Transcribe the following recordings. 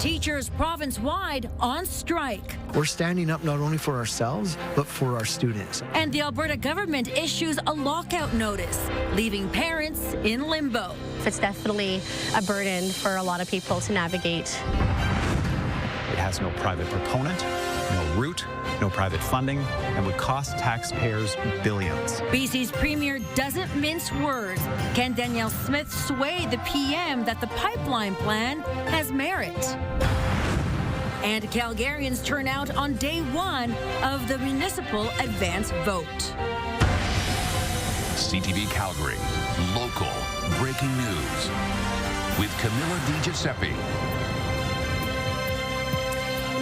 Teachers province-wide on strike. We're standing up not only for ourselves, but for our students. And the Alberta government issues a lockout notice, leaving parents in limbo. It's definitely a burden for a lot of people to navigate. It has no private proponent, no route, no private funding, and would cost taxpayers billions. BC's premier doesn't mince words. Can Danielle Smith sway the PM that the pipeline plan has merit? And Calgarians turn out on day one of the municipal advance vote. CTV Calgary, local breaking news with Camilla Di Giuseppe.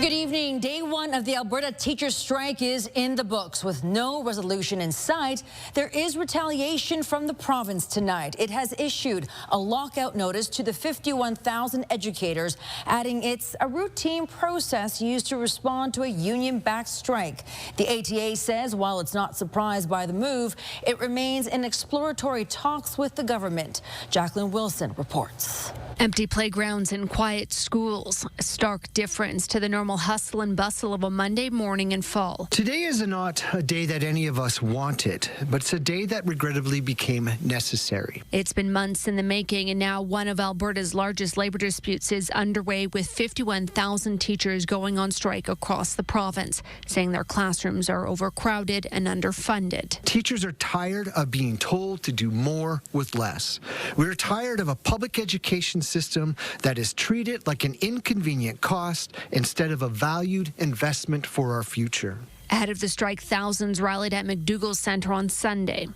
Good evening. Day one of the Alberta teachers' strike is in the books. With no resolution in sight, there is retaliation from the province tonight. It has issued a lockout notice to the 51,000 educators, adding it's a routine process used to respond to a union-backed strike. The ATA says while it's not surprised by the move, it remains in exploratory talks with the government. Jacqueline Wilson reports. Empty playgrounds and quiet schools, a stark difference to the normal hustle and bustle of a Monday morning in fall. Today is not a day that any of us wanted, but it's a day that regrettably became necessary. It's been months in the making, and now one of Alberta's largest labor disputes is underway, with 51,000 teachers going on strike across the province, saying their classrooms are overcrowded and underfunded. Teachers are tired of being told to do more with less. We're tired of a public education system that is treated like an inconvenient cost instead of a valued investment for our future. Ahead of the strike, thousands rallied at McDougall Centre on Sunday.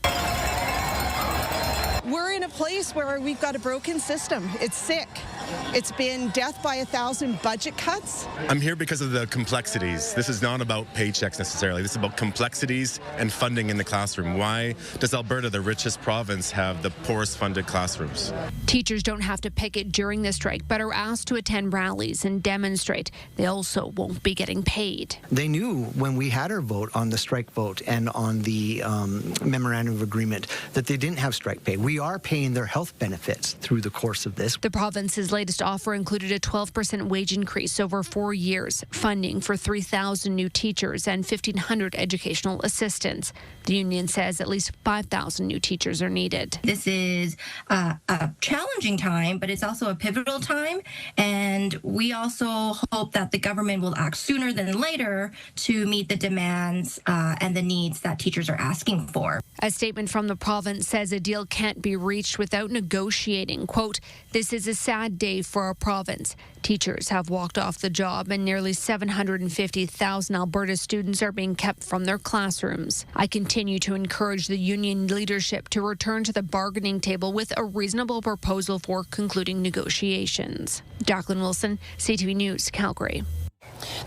We're in a place where we've got a broken system. It's sick. It's been death by 1,000 budget cuts. I'm here because of the complexities. This is not about paychecks necessarily. This is about complexities and funding in the classroom. Why does Alberta, the richest province, have the poorest funded classrooms? Teachers don't have to picket during the strike, but are asked to attend rallies and demonstrate. They also won't be getting paid. They knew when we had our vote on the strike vote and on the memorandum of agreement that they didn't have strike pay. We are paying their health benefits through the course of this. The province's latest offer included a 12% wage increase over 4 years, funding for 3,000 new teachers and 1,500 educational assistants. The union says at least 5,000 new teachers are needed. This is a challenging time, but it's also a pivotal time, and we also hope that the government will act sooner than later to meet the demands and the needs that teachers are asking for. A statement from the province says a deal can't be reached without negotiating. Quote, "This is a sad day for our province. Teachers have walked off the job, and nearly 750,000 Alberta students are being kept from their classrooms. I continue to encourage the union leadership to return to the bargaining table with a reasonable proposal for concluding negotiations." Jacqueline Wilson, CTV News, Calgary.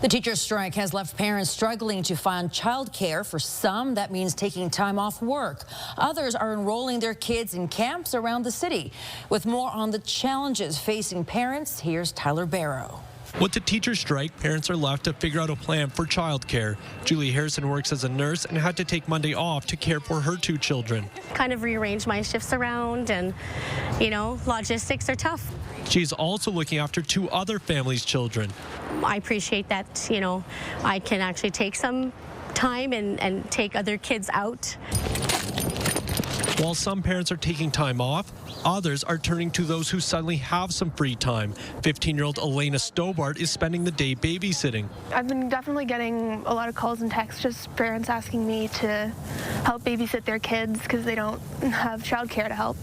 The teachers' strike has left parents struggling to find childcare. For some, that means taking time off work. Others are enrolling their kids in camps around the city. With more on the challenges facing parents, here's Tyler Barrow. With the teachers' strike, parents are left to figure out a plan for childcare. Julie Harrison works as a nurse and had to take Monday off to care for her 2 children. Kind of rearrange my shifts around, and, logistics are tough. She's also looking after 2 other families' children. I appreciate that, I can actually take some time and take other kids out. While some parents are taking time off, others are turning to those who suddenly have some free time. 15-year-old Elena Stobart is spending the day babysitting. I've been definitely getting a lot of calls and texts, just parents asking me to help babysit their kids because they don't have childcare to help.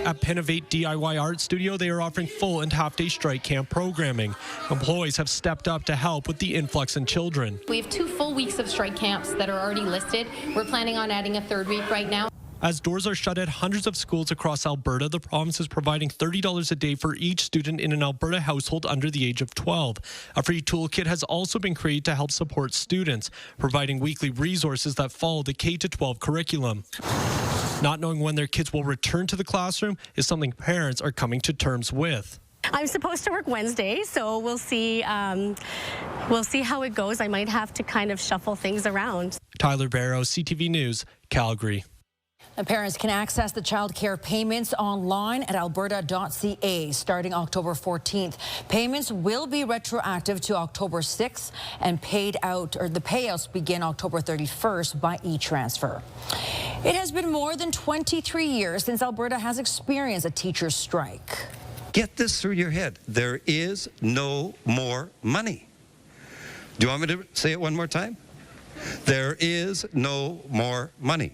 At Pennovate DIY Art Studio, they are offering full and half-day strike camp programming. Employees have stepped up to help with the influx in children. We have 2 full weeks of strike camps that are already listed. We're planning on adding a 3rd week right now. As doors are shut at hundreds of schools across Alberta, the province is providing $30 a day for each student in an Alberta household under the age of 12. A free toolkit has also been created to help support students, providing weekly resources that follow the K-12 curriculum. Not knowing when their kids will return to the classroom is something parents are coming to terms with. I'm supposed to work Wednesday, so we'll see how it goes. I might have to kind of shuffle things around. Tyler Barrow, CTV News, Calgary. And parents can access the child care payments online at alberta.ca starting October 14th. Payments will be retroactive to October 6th and the payouts begin October 31st by e-transfer. It has been more than 23 years since Alberta has experienced a teacher's strike. Get this through your head. There is no more money. Do you want me to say it one more time? There is no more money.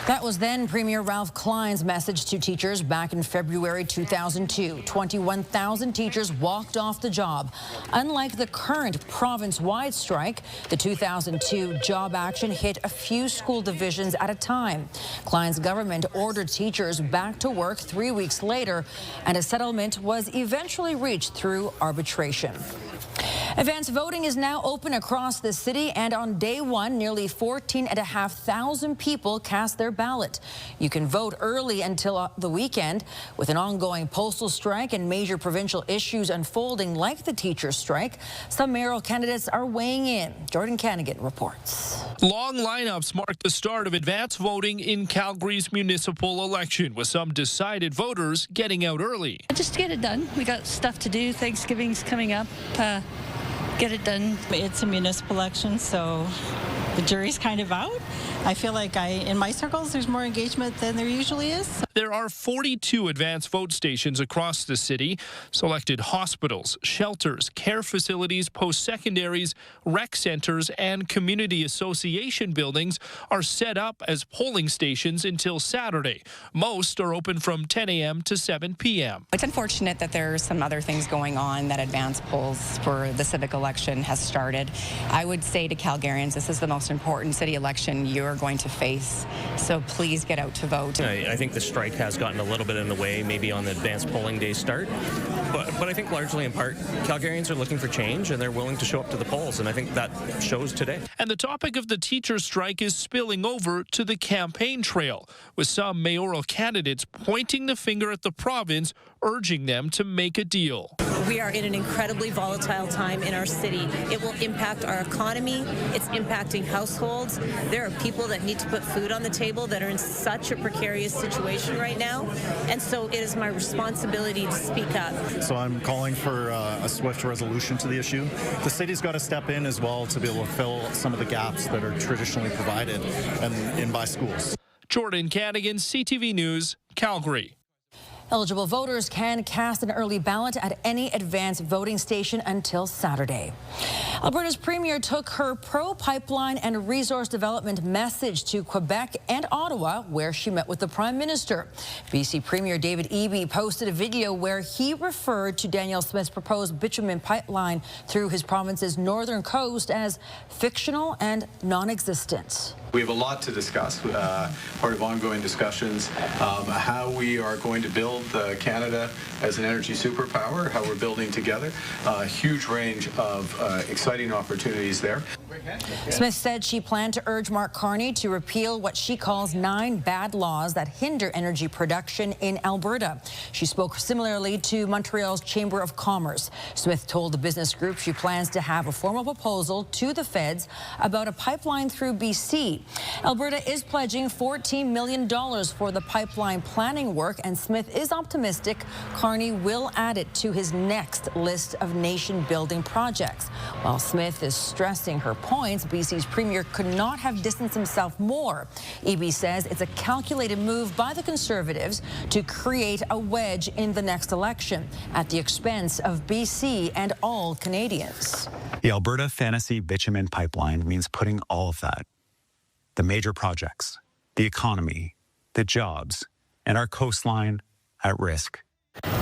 That was then Premier Ralph Klein's message to teachers back in February 2002. 21,000 teachers walked off the job. Unlike the current province-wide strike, the 2002 job action hit a few school divisions at a time. Klein's government ordered teachers back to work 3 weeks later, and a settlement was eventually reached through arbitration. Advance voting is now open across the city, and on day one, nearly 14,500 people cast their ballot. You can vote early until the weekend. With an ongoing postal strike and major provincial issues unfolding like the teacher strike, some mayoral candidates are weighing in. Jordan Cannigan reports. Long lineups mark the start of advance voting in Calgary's municipal election, with some decided voters getting out early. Just get it done. We got stuff to do. Thanksgiving's coming up. Get it done. It's a municipal election, so the jury's kind of out. I feel like in my circles, there's more engagement than there usually is. There are 42 advance vote stations across the city. Selected hospitals, shelters, care facilities, post-secondaries, rec centers, and community association buildings are set up as polling stations until Saturday. Most are open from 10 a.m. to 7 p.m. It's unfortunate that there are some other things going on, that advance polls for the civic election has started. I would say to Calgarians, this is the most important city election you're going to face, so please get out to vote. I think the strike has gotten a little bit in the way, maybe on the advanced polling day start, but I think largely in part, Calgarians are looking for change and they're willing to show up to the polls, and I think that shows today. And the topic of the teacher strike is spilling over to the campaign trail, with some mayoral candidates pointing the finger at the province, urging them to make a deal. We are in an incredibly volatile time in our city. It will impact our economy. It's impacting households. There are people that need to put food on the table that are in such a precarious situation right now. And so it is my responsibility to speak up. So I'm calling for a swift resolution to the issue. The city's got to step in as well to be able to fill some of the gaps that are traditionally provided in by schools. Jordan Cannigan, CTV News, Calgary. Eligible voters can cast an early ballot at any advance voting station until Saturday. Alberta's premier took her pro-pipeline and resource development message to Quebec and Ottawa, where she met with the Prime Minister. BC Premier David Eby posted a video where he referred to Danielle Smith's proposed bitumen pipeline through his province's northern coast as fictional and non-existent. We have a lot to discuss, part of ongoing discussions, how we are going to build Canada as an energy superpower, how we're building together, a huge range of exciting opportunities there. Smith said she planned to urge Mark Carney to repeal what she calls 9 bad laws that hinder energy production in Alberta. She spoke similarly to Montreal's Chamber of Commerce. Smith told the business group she plans to have a formal proposal to the feds about a pipeline through BC. Alberta is pledging $14 million for the pipeline planning work, and Smith is optimistic Carney will add it to his next list of nation-building projects. While Smith is stressing her points, BC's premier could not have distanced himself more. Eby says it's a calculated move by the Conservatives to create a wedge in the next election at the expense of BC and all Canadians. The Alberta Fantasy Bitumen Pipeline means putting all of that, the major projects, the economy, the jobs, and our coastline at risk.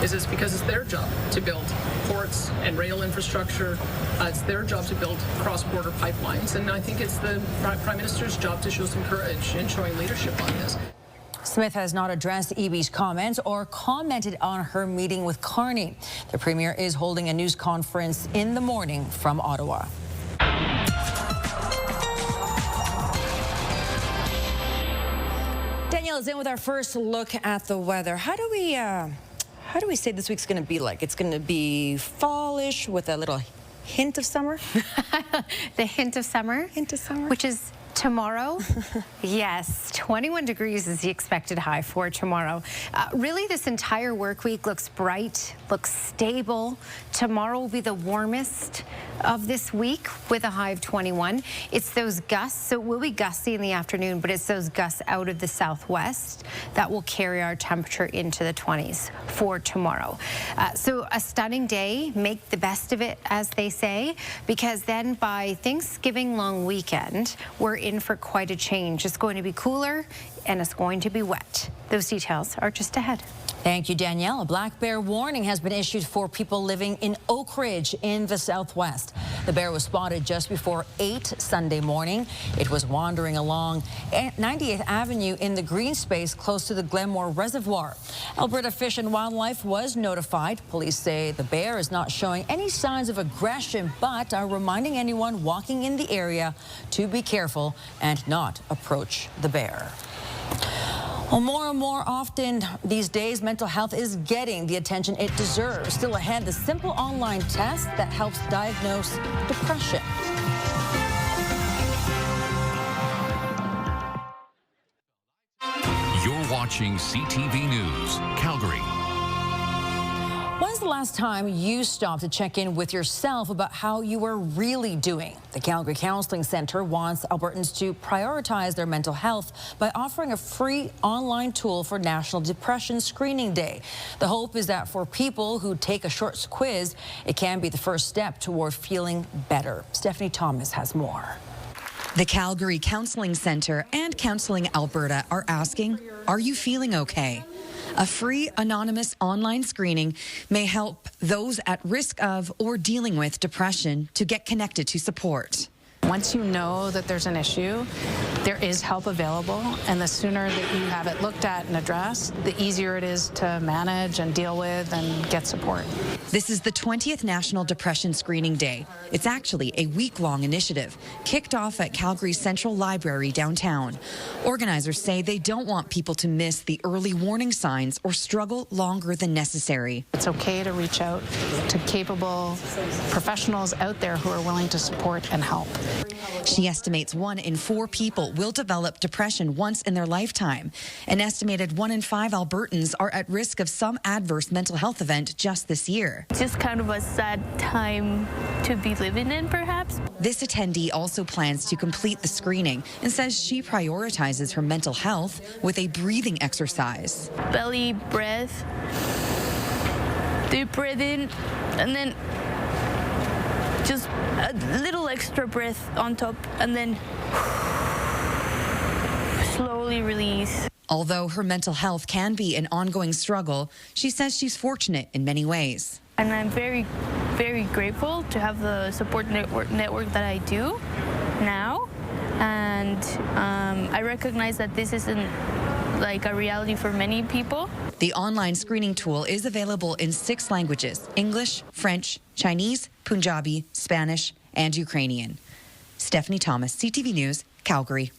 Is this because it's their job to build ports and rail infrastructure? It's their job to build cross-border pipelines, and I think it's the Prime Minister's job to show some courage in showing leadership on this. Smith has not addressed Eby's comments or commented on her meeting with Carney. The premier is holding a news conference in the morning from Ottawa. Danielle is in with our first look at the weather. How do we say this week's going to be like? It's going to be fallish with a little hint of summer? The hint of summer? Hint of summer. Which is Tomorrow, yes, 21 degrees is the expected high for tomorrow. Really, this entire work week looks bright, looks stable. Tomorrow will be the warmest of this week with a high of 21. It's those gusts, so it will be gusty in the afternoon, but it's those gusts out of the southwest that will carry our temperature into the 20s for tomorrow. So a stunning day. Make the best of it, as they say, because then by Thanksgiving long weekend, we're in for quite a change. It's going to be cooler and it's going to be wet. Those details are just ahead. Thank you, Danielle. A black bear warning has been issued for people living in Oak Ridge in the southwest. The bear was spotted just before 8 Sunday morning. It was wandering along 98th Avenue in the green space close to the Glenmore Reservoir. Alberta Fish and Wildlife was notified. Police say the bear is not showing any signs of aggression, but are reminding anyone walking in the area to be careful and not approach the bear. Well, more and more often these days, mental health is getting the attention it deserves. Still ahead, the simple online test that helps diagnose depression. You're watching CTV News, Calgary. When's the last time you stopped to check in with yourself about how you are really doing? The Calgary Counseling Centre wants Albertans to prioritize their mental health by offering a free online tool for National Depression Screening Day. The hope is that for people who take a short quiz, it can be the first step toward feeling better. Stephanie Thomas has more. The Calgary Counseling Centre and Counseling Alberta are asking, are you feeling okay? A free, anonymous online screening may help those at risk of or dealing with depression to get connected to support. Once you know that there's an issue, there is help available, and the sooner that you have it looked at and addressed, the easier it is to manage and deal with and get support. This is the 20th National Depression Screening Day. It's actually a week-long initiative, kicked off at Calgary's Central Library downtown. Organizers say they don't want people to miss the early warning signs or struggle longer than necessary. It's okay to reach out to capable professionals out there who are willing to support and help. She estimates 1 in 4 people will develop depression once in their lifetime. An estimated 1 in 5 Albertans are at risk of some adverse mental health event just this year. It's just kind of a sad time to be living in, perhaps. This attendee also plans to complete the screening and says she prioritizes her mental health with a breathing exercise. Belly breath, deep breath in, and then just a little extra breath on top, and then slowly release. Although her mental health can be an ongoing struggle, she says she's fortunate in many ways. And I'm very, very grateful to have the support network that I do now. And I recognize that this isn't like a reality for many people. The online screening tool is available in 6 languages: English, French, Chinese, Punjabi, Spanish, and Ukrainian. Stephanie Thomas, CTV News, Calgary.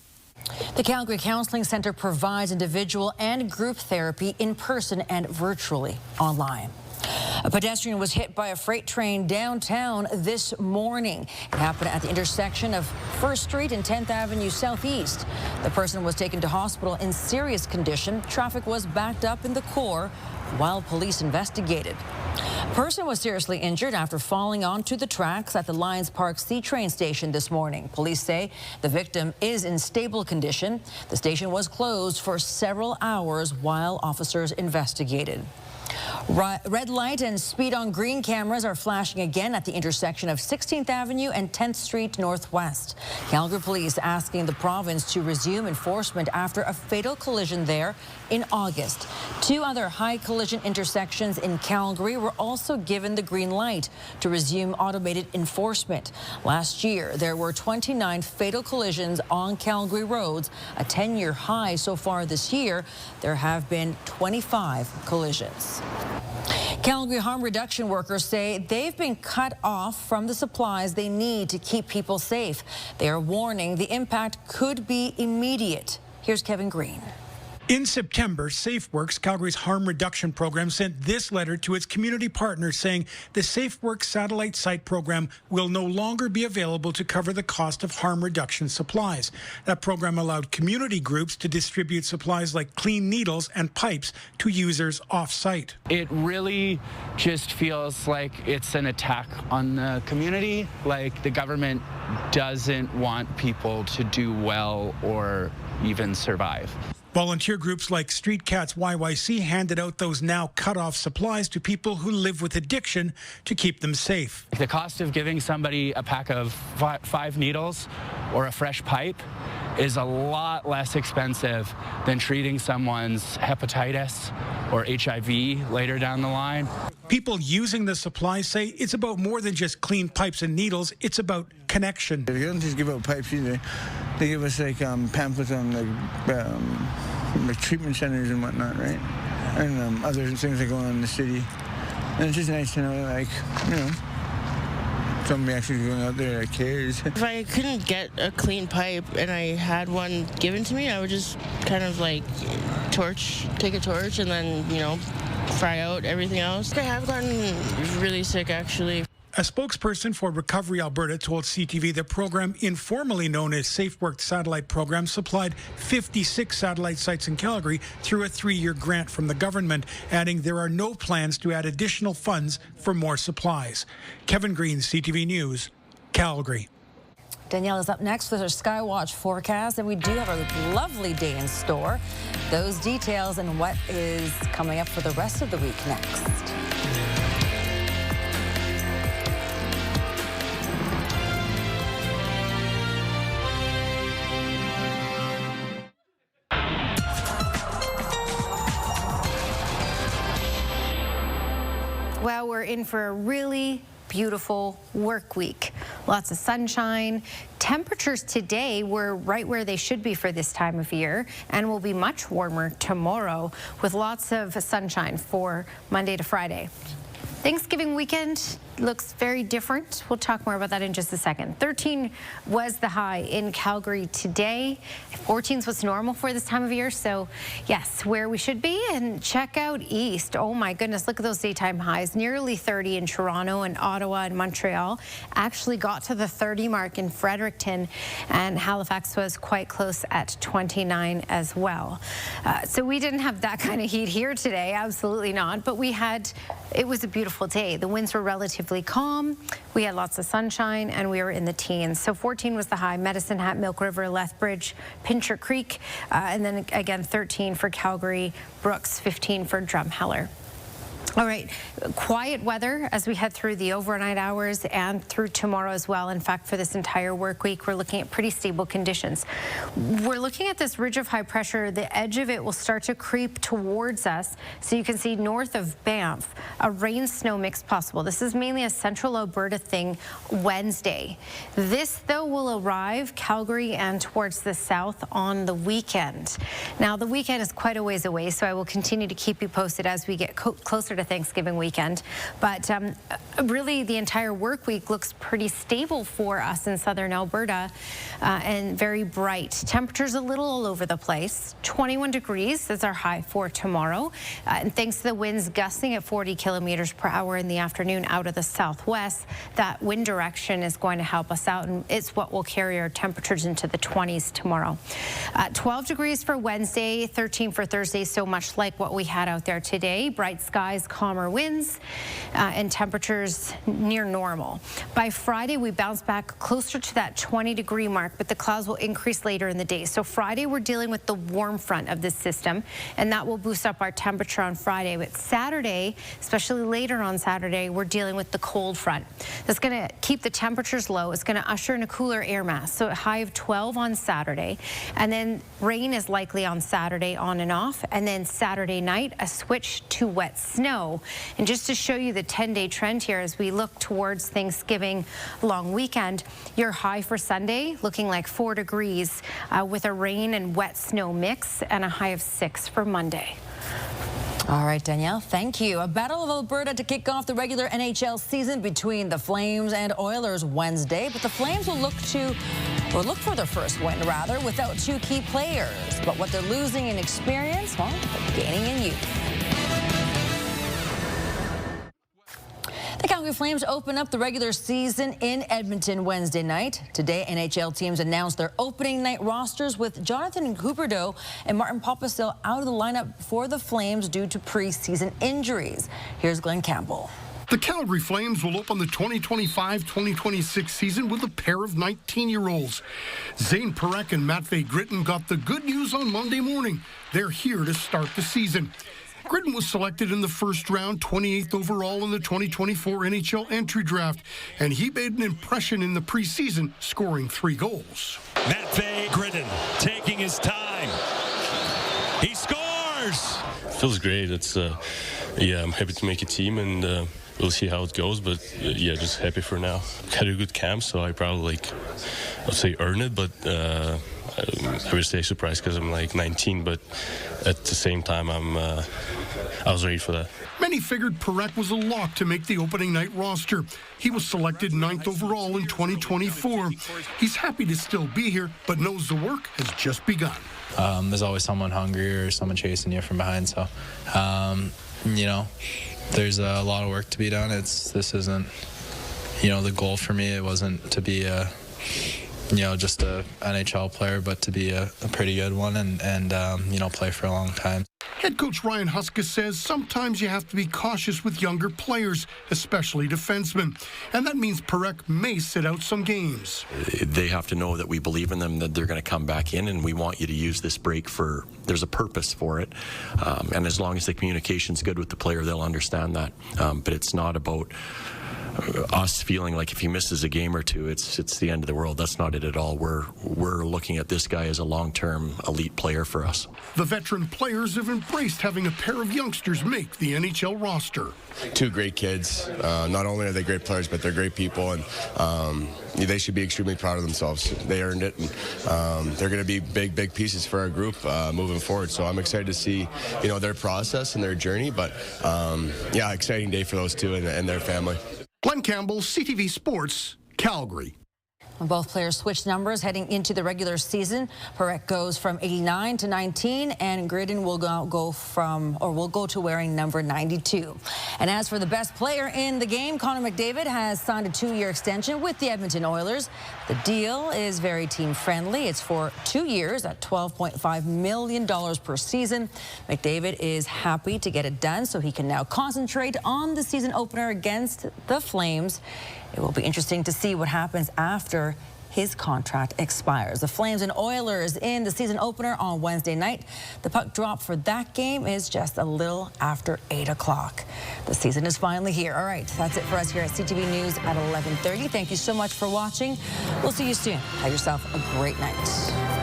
The Calgary Counseling Centre provides individual and group therapy in person and virtually online. A pedestrian was hit by a freight train downtown this morning. It happened at the intersection of 1st Street and 10th Avenue Southeast. The person was taken to hospital in serious condition. Traffic was backed up in the core while police investigated. A person was seriously injured after falling onto the tracks at the Lions Park C train station this morning. Police say the victim is in stable condition. The station was closed for several hours while officers investigated. Red light and speed on green cameras are flashing again at the intersection of 16th Avenue and 10th Street Northwest. Calgary police asking the province to resume enforcement after a fatal collision there in August. 2 other high collision intersections in Calgary were also given the green light to resume automated enforcement. Last year, there were 29 fatal collisions on Calgary roads, a 10-year high so far this year. There have been 25 collisions. Calgary harm reduction workers say they've been cut off from the supplies they need to keep people safe. They are warning the impact could be immediate. Here's Kevin Green. In September, SafeWorks, Calgary's harm reduction program, sent this letter to its community partners saying the SafeWorks satellite site program will no longer be available to cover the cost of harm reduction supplies. That program allowed community groups to distribute supplies like clean needles and pipes to users off-site. It really just feels like it's an attack on the community, like the government doesn't want people to do well or even survive. Volunteer groups like Street Cats YYC handed out those now cut-off supplies to people who live with addiction to keep them safe. The cost of giving somebody a pack of 5 needles or a fresh pipe is a lot less expensive than treating someone's hepatitis or HIV later down the line. People using the supplies say it's about more than just clean pipes and needles, it's about connection. They don't just give out pipes either. They give us like pamphlets on like treatment centers and whatnot, right? And other things that go on in the city. And it's just nice to know, like, you know, somebody actually going out there that cares. If I couldn't get a clean pipe and I had one given to me, I would just kind of like take a torch and then, you know, fry out everything else. I have gotten really sick, actually. A spokesperson for Recovery Alberta told CTV the program, informally known as SafeWorks Satellite Program, supplied 56 satellite sites in Calgary through a 3-year grant from the government, adding there are no plans to add additional funds for more supplies. Kevin Green, CTV News, Calgary. Danielle is up next with her Skywatch forecast, and we do have a lovely day in store. Those details and what is coming up for the rest of the week next. Well, we're in for a really beautiful work week. Lots of sunshine. Temperatures today were right where they should be for this time of year and will be much warmer tomorrow with lots of sunshine for Monday to Friday. Thanksgiving weekend looks very different. We'll talk more about that in just a second. 13 was the high in Calgary today. 14 is what's normal for this time of year. So yes, where we should be. And check out east. Oh my goodness, look at those daytime highs. Nearly 30 in Toronto and Ottawa and Montreal. Actually got to the 30 mark in Fredericton, and Halifax was quite close at 29 as well. So we didn't have that kind of heat here today. Absolutely not. But it was a beautiful day. The winds were relatively calm. We had lots of sunshine, and we were in the teens. So 14 was the high. Medicine Hat, Milk River, Lethbridge, Pincher Creek, and then again 13 for Calgary, Brooks, 15 for Drumheller. All right, quiet weather as we head through the overnight hours and through tomorrow as well. In fact, for this entire work week, we're looking at pretty stable conditions. We're looking at this ridge of high pressure. The edge of it will start to creep towards us. So you can see north of Banff, a rain-snow mix possible. This is mainly a central Alberta thing Wednesday. This, though, will arrive Calgary and towards the south on the weekend. Now, the weekend is quite a ways away, so I will continue to keep you posted as we get closer to Thanksgiving weekend. But really, the entire work week looks pretty stable for us in southern Alberta and very bright. Temperatures a little all over the place. 21 degrees is our high for tomorrow. And thanks to the winds gusting at 40 kilometers per hour in the afternoon out of the southwest, that wind direction is going to help us out, and it's what will carry our temperatures into the 20s tomorrow. 12 degrees for Wednesday, 13 for Thursday, so much like what we had out there today. Bright skies, calmer winds, and temperatures near normal. By Friday, we bounce back closer to that 20-degree mark, but the clouds will increase later in the day. So Friday, we're dealing with the warm front of this system, and that will boost up our temperature on Friday. But Saturday, especially later on Saturday, we're dealing with the cold front. That's going to keep the temperatures low. It's going to usher in a cooler air mass, so a high of 12 on Saturday. And then rain is likely on Saturday on and off. And then Saturday night, a switch to wet snow. And just to show you the 10-day trend here as we look towards Thanksgiving long weekend, your high for Sunday looking like 4 degrees with a rain and wet snow mix, and a high of 6 for Monday. All right, Danielle, thank you. A Battle of Alberta to kick off the regular NHL season between the Flames and Oilers Wednesday, but the Flames will look to or look for their first win, rather, without 2 key players. But what they're losing in experience, well, they're gaining in youth. The Calgary Flames open up the regular season in Edmonton Wednesday night. Today, NHL teams announced their opening night rosters with Jonathan Huberdeau and Martin Popisil out of the lineup for the Flames due to preseason injuries. Here's Glenn Campbell. The Calgary Flames will open the 2025-2026 season with a pair of 19-year-olds. Zane Parekh and Matvei Gritton got the good news on Monday morning. They're here to start the season. Gritton was selected in the first round, 28th overall in the 2024 NHL entry draft, and he made an impression in the preseason, scoring 3 goals. Matvei Gritton taking his time. He scores! Feels great. It's I'm happy to make a team, and we'll see how it goes, but just happy for now. Had a good camp, so I probably I'd say earn it, but I would stay surprised because I'm 19, but at the same time I was ready for that. Many figured Parekh was a lock to make the opening night roster. He was selected 9th overall in 2024. He's happy to still be here, but knows the work has just begun. There's always someone hungry or someone chasing you from behind, so there's a lot of work to be done. This isn't the goal for me. It wasn't to be just a NHL player, but to be a pretty good one and play for a long time. Head coach Ryan Huska says sometimes you have to be cautious with younger players, especially defensemen, and that means Parekh may sit out some games. They have to know that we believe in them, that they're going to come back in, and we want you to use this break there's a purpose for it, and as long as the communication's good with the player, they'll understand that, but it's not about us feeling like if he misses a game or two, it's the end of the world. That's not it at all. We're looking at this guy as a long-term elite player for us. The veteran players have embraced having a pair of youngsters make the NHL roster. 2 great kids. Not only are they great players, but they're great people, and they should be extremely proud of themselves. They earned it, and they're going to be big pieces for our group moving forward. So I'm excited to see their process and their journey, but exciting day for those 2 and their family. Glenn Campbell, CTV Sports, Calgary. Both players switched numbers heading into the regular season. Parekh goes from 89 to 19, and Gritton will go to wearing number 92. And as for the best player in the game, Connor McDavid has signed a 2-year extension with the Edmonton Oilers. The deal is very team-friendly. It's for 2 years at $12.5 million per season. McDavid is happy to get it done so he can now concentrate on the season opener against the Flames. It will be interesting to see what happens after his contract expires. The Flames and Oilers in the season opener on Wednesday night. The puck drop for that game is just a little after 8 o'clock. The season is finally here. All right, that's it for us here at CTV News at 11:30. Thank you so much for watching. We'll see you soon. Have yourself a great night.